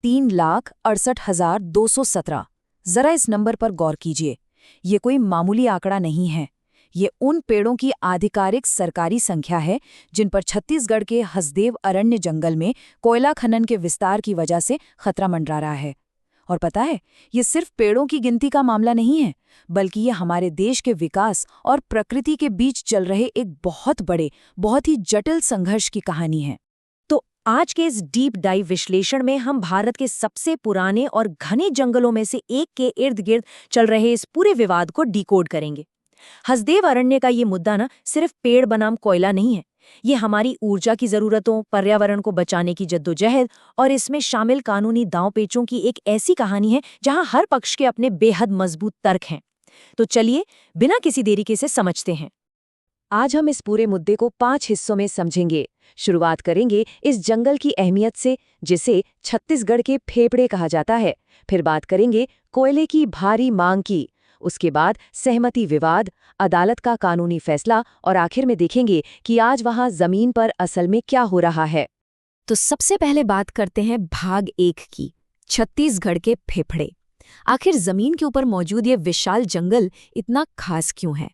3,68,217। जरा इस नंबर पर गौर कीजिए। ये कोई मामूली आंकड़ा नहीं है। ये उन पेड़ों की आधिकारिक सरकारी संख्या है जिन पर छत्तीसगढ़ के हसदेव अरण्य जंगल में कोयला खनन के विस्तार की वजह से खतरा मंडरा रहा है। और पता है, ये सिर्फ पेड़ों की गिनती का मामला नहीं है, बल्कि ये हमारे देश के विकास और प्रकृति के बीच चल रहे एक बहुत बड़े, बहुत ही जटिल संघर्ष की कहानी है। तो आज के इस डीप डाइव विश्लेषण में हम भारत के सबसे पुराने और घने जंगलों में से एक के इर्द गिर्द चल रहे इस पूरे विवाद को डिकोड करेंगे। हसदेव अरण्य का ये मुद्दा ना सिर्फ पेड़ बनाम कोयला नहीं है। ये हमारी ऊर्जा की जरूरतों, पर्यावरण को बचाने की जद्दोजहद और इसमें शामिल कानूनी दांव-पेचों की एक ऐसी कहानी है जहां हर पक्ष के अपने बेहद मजबूत तर्क हैं। तो चलिए बिना किसी देरी के इसे समझते हैं। आज हम इस पूरे मुद्दे को 5 हिस्सों में समझेंगे। शुरुआत करेंगे इस जंगल की अहमियत से, जिसे छत्तीसगढ़ के फेफड़े कहा जाता है। फिर बात करेंगे कोयले की भारी मांग की। उसके बाद सहमति विवाद, अदालत का कानूनी फैसला और आखिर में देखेंगे कि आज वहां जमीन पर असल में क्या हो रहा है। तो सबसे पहले बात करते हैं भाग 1 की, छत्तीसगढ़ के फेफड़े। आखिर जमीन के ऊपर मौजूद ये विशाल जंगल इतना खास क्यों है?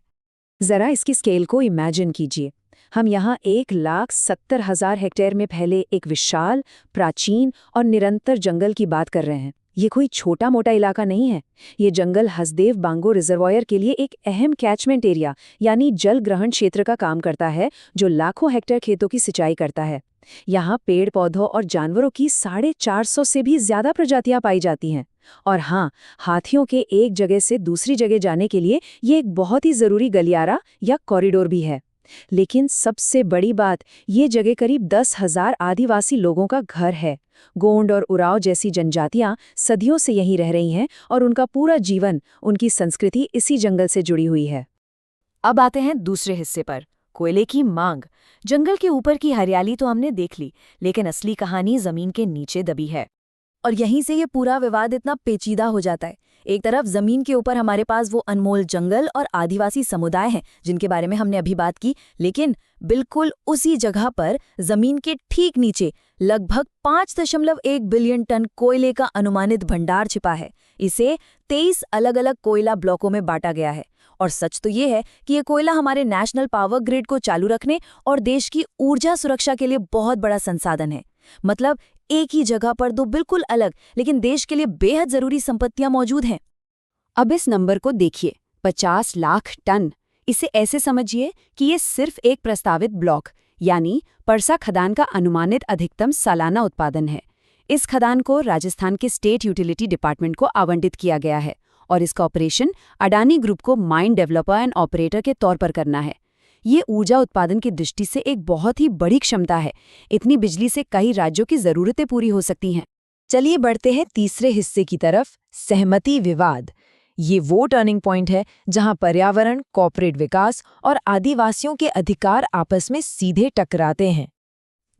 जरा इसकी स्केल को इमेजिन कीजिए। हम यहाँ 1,70,000 हेक्टेयर में फैले एक विशाल, प्राचीन और निरंतर जंगल की बात कर रहे हैं। ये कोई छोटा मोटा इलाका नहीं है। ये जंगल हसदेव बांगो रिजर्वायर के लिए एक अहम कैचमेंट एरिया यानी जल ग्रहण क्षेत्र का काम करता है, जो लाखों हेक्टेयर खेतों की सिंचाई करता है। यहाँ पेड़ पौधों और जानवरों की 450 से भी ज्यादा प्रजातियां पाई जाती हैं। और हाँ, हाथियों के एक जगह से दूसरी जगह जाने के लिए ये एक बहुत ही जरूरी गलियारा या कॉरिडोर भी है। लेकिन सबसे बड़ी बात, ये जगह करीब 10,000 आदिवासी लोगों का घर है। गोंड और उराव जैसी जनजातियां सदियों से यहीं रह रही हैं और उनका पूरा जीवन, उनकी संस्कृति इसी जंगल से जुड़ी हुई है। अब आते हैं दूसरे हिस्से पर, कोयले की मांग। जंगल के ऊपर की हरियाली तो हमने देख ली, लेकिन असली कहानी जमीन के नीचे दबी है। और यहीं से ये पूरा विवाद इतना पेचीदा हो जाता है। एक तरफ जमीन के ऊपर हमारे पास वो अनमोल जंगल और आदिवासी समुदाय हैं जिनके बारे में हमने अभी बात की, लेकिन बिल्कुल उसी जगह पर जमीन के ठीक नीचे लगभग 5.1 बिलियन टन कोयले का अनुमानित भंडार छिपा है। इसे 23 अलग अलग कोयला ब्लॉकों में बांटा गया है। और सच तो ये है कि ये कोयला हमारे नेशनल पावर ग्रिड को चालू रखने और देश की ऊर्जा सुरक्षा के लिए बहुत बड़ा संसाधन है। मतलब एक ही जगह पर दो बिल्कुल अलग लेकिन देश के लिए बेहद जरूरी संपत्तियां मौजूद हैं। अब इस नंबर को देखिए, 50 लाख टन। इसे ऐसे समझिए कि ये सिर्फ एक प्रस्तावित ब्लॉक यानी परसा खदान का अनुमानित अधिकतम सालाना उत्पादन है। इस खदान को राजस्थान के स्टेट यूटिलिटी डिपार्टमेंट को आवंटित किया गया है और इसका ऑपरेशन अडानी ग्रुप को माइन डेवलपर एंड ऑपरेटर के तौर पर करना है। ये ऊर्जा उत्पादन की दृष्टि से एक बहुत ही बड़ी क्षमता है। इतनी बिजली से कई राज्यों की जरूरतें पूरी हो सकती हैं। चलिए बढ़ते हैं तीसरे हिस्से की तरफ, सहमति विवाद। ये वो टर्निंग पॉइंट है जहां पर्यावरण, कॉर्पोरेट विकास और आदिवासियों के अधिकार आपस में सीधे टकराते हैं।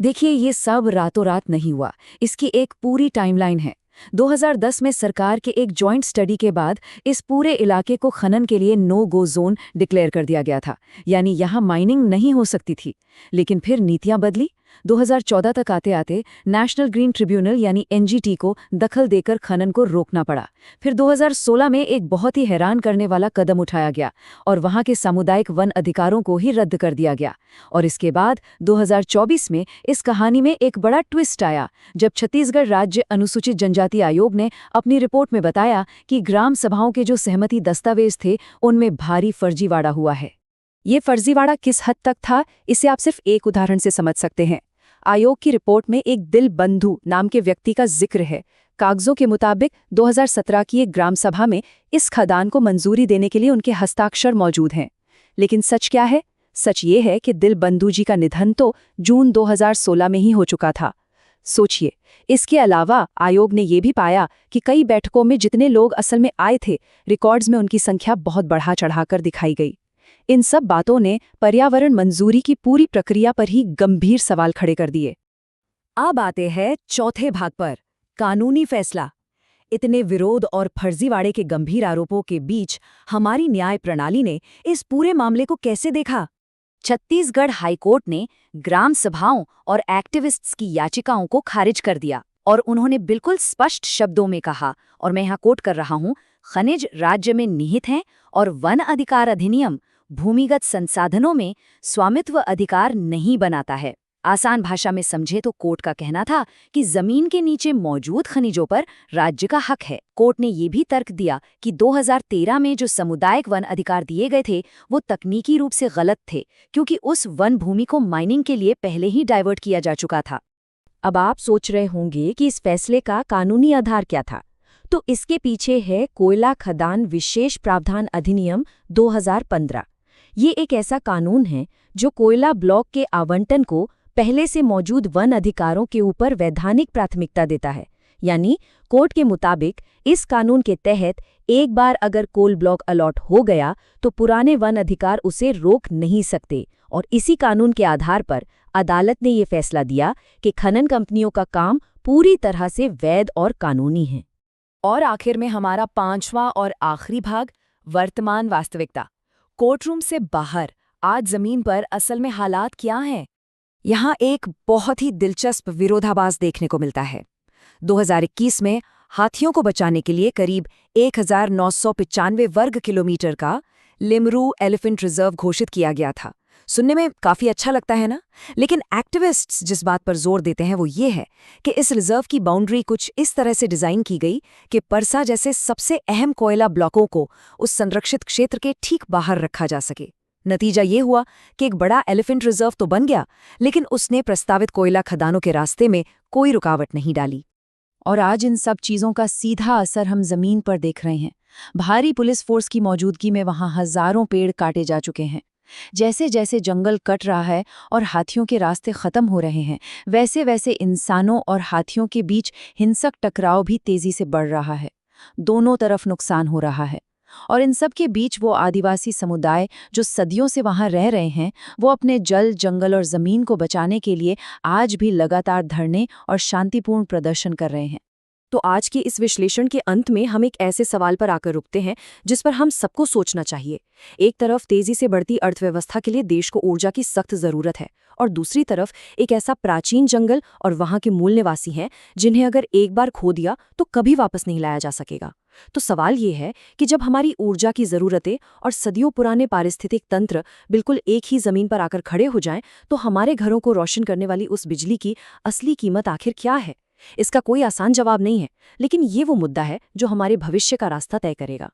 देखिए, ये सब रातों रात नहीं हुआ। इसकी एक पूरी टाइमलाइन है। 2010 में सरकार के एक जॉइंट स्टडी के बाद इस पूरे इलाके को खनन के लिए नो गो जोन डिक्लेयर कर दिया गया था, यानी यहाँ माइनिंग नहीं हो सकती थी। लेकिन फिर नीतियां बदली। 2014 तक आते आते नेशनल ग्रीन ट्रिब्यूनल यानी एनजीटी को दखल देकर खनन को रोकना पड़ा। फिर 2016 में एक बहुत ही हैरान करने वाला कदम उठाया गया और वहां के सामुदायिक वन अधिकारों को ही रद्द कर दिया गया। और इसके बाद 2024 में इस कहानी में एक बड़ा ट्विस्ट आया, जब छत्तीसगढ़ राज्य अनुसूचित जनजाति आयोग ने अपनी रिपोर्ट में बताया कि ग्राम सभाओं के जो सहमति दस्तावेज थे उनमें भारी फर्जीवाड़ा हुआ है। ये फर्जीवाड़ा किस हद तक था, इसे आप सिर्फ एक उदाहरण से समझ सकते हैं। आयोग की रिपोर्ट में एक दिल बंधु नाम के व्यक्ति का जिक्र है। कागजों के मुताबिक 2017 की एक ग्राम सभा में इस खदान को मंजूरी देने के लिए उनके हस्ताक्षर मौजूद हैं। लेकिन सच क्या है? सच ये है कि दिल बंधु जी का निधन तो जून 2016 में ही हो चुका था। सोचिए, इसके अलावा आयोग ने यह भी पाया कि कई बैठकों में जितने लोग असल में आए थे, रिकॉर्ड्स में उनकी संख्या बहुत बढ़ा चढ़ाकर दिखाई गई। इन सब बातों ने पर्यावरण मंजूरी की पूरी प्रक्रिया पर ही गंभीर सवाल खड़े कर दिए। अब आते हैं चौथे भाग पर, कानूनी फैसला। इतने विरोध और फर्जीवाड़े के गंभीर आरोपों के बीच हमारी न्याय प्रणाली ने इस पूरे मामले को कैसे देखा? छत्तीसगढ़ हाईकोर्ट ने ग्राम सभाओं और एक्टिविस्ट्स की याचिकाओं को खारिज कर दिया। और उन्होंने बिल्कुल स्पष्ट शब्दों में कहा, और मैं यहाँ कोट कर रहा हूँ, खनिज राज्य में निहित हैं और वन अधिकार अधिनियम भूमिगत संसाधनों में स्वामित्व अधिकार नहीं बनाता है। आसान भाषा में समझे तो कोर्ट का कहना था कि जमीन के नीचे मौजूद खनिजों पर राज्य का हक है। कोर्ट ने ये भी तर्क दिया कि 2013 में जो सामुदायिक वन अधिकार दिए गए थे वो तकनीकी रूप से गलत थे, क्योंकि उस वन भूमि को माइनिंग के लिए पहले ही डाइवर्ट किया जा चुका था। अब आप सोच रहे होंगे कि इस फैसले का कानूनी आधार क्या था, तो इसके पीछे है कोयला खदान विशेष प्रावधान अधिनियम 2015। ये एक ऐसा कानून है जो कोयला ब्लॉक के आवंटन को पहले से मौजूद वन अधिकारों के ऊपर वैधानिक प्राथमिकता देता है। यानी कोर्ट के मुताबिक इस कानून के तहत एक बार अगर कोल ब्लॉक अलॉट हो गया तो पुराने वन अधिकार उसे रोक नहीं सकते, और इसी कानून के आधार पर अदालत ने ये फैसला दिया कि खनन कंपनियों का काम पूरी तरह से वैध और कानूनी है। और आखिर में हमारा 5वां और आखिरी भाग, वर्तमान वास्तविकता। कोर्टरूम से बाहर आज जमीन पर असल में हालात क्या हैं? यहाँ एक बहुत ही दिलचस्प विरोधाभास देखने को मिलता है। 2021 में हाथियों को बचाने के लिए करीब 1995 वर्ग किलोमीटर का लिमरू एलिफेंट रिजर्व घोषित किया गया था। सुनने में काफी अच्छा लगता है ना? लेकिन एक्टिविस्ट्स जिस बात पर जोर देते हैं वो ये है कि इस रिजर्व की बाउंड्री कुछ इस तरह से डिजाइन की गई कि परसा जैसे सबसे अहम कोयला ब्लॉकों को उस संरक्षित क्षेत्र के ठीक बाहर रखा जा सके। नतीजा ये हुआ कि एक बड़ा एलिफेंट रिजर्व तो बन गया, लेकिन उसने प्रस्तावित कोयला खदानों के रास्ते में कोई रुकावट नहीं डाली। और आज इन सब चीज़ों का सीधा असर हम जमीन पर देख रहे हैं। भारी पुलिस फोर्स की मौजूदगी में वहाँ हजारों पेड़ काटे जा चुके हैं। जैसे जैसे जंगल कट रहा है और हाथियों के रास्ते खत्म हो रहे हैं, वैसे वैसे इंसानों और हाथियों के बीच हिंसक टकराव भी तेजी से बढ़ रहा है। दोनों तरफ नुकसान हो रहा है, और इन सब के बीच वो आदिवासी समुदाय जो सदियों से वहां रह रहे हैं, वो अपने जल, जंगल और जमीन को बचाने के लिए आज भी लगातार धरने और शांतिपूर्ण प्रदर्शन कर रहे हैं। तो आज के इस विश्लेषण के अंत में हम एक ऐसे सवाल पर आकर रुकते हैं जिस पर हम सबको सोचना चाहिए। एक तरफ तेजी से बढ़ती अर्थव्यवस्था के लिए देश को ऊर्जा की सख्त जरूरत है, और दूसरी तरफ एक ऐसा प्राचीन जंगल और वहां के मूल निवासी हैं जिन्हें अगर एक बार खो दिया तो कभी वापस नहीं लाया जा सकेगा। तो सवाल ये है कि जब हमारी ऊर्जा की जरूरतें और सदियों पुराने पारिस्थितिक तंत्र बिल्कुल एक ही जमीन पर आकर खड़े हो जाएं, तो हमारे घरों को रोशन करने वाली उस बिजली की असली कीमत आखिर क्या है? इसका कोई आसान जवाब नहीं है, लेकिन ये वो मुद्दा है जो हमारे भविष्य का रास्ता तय करेगा।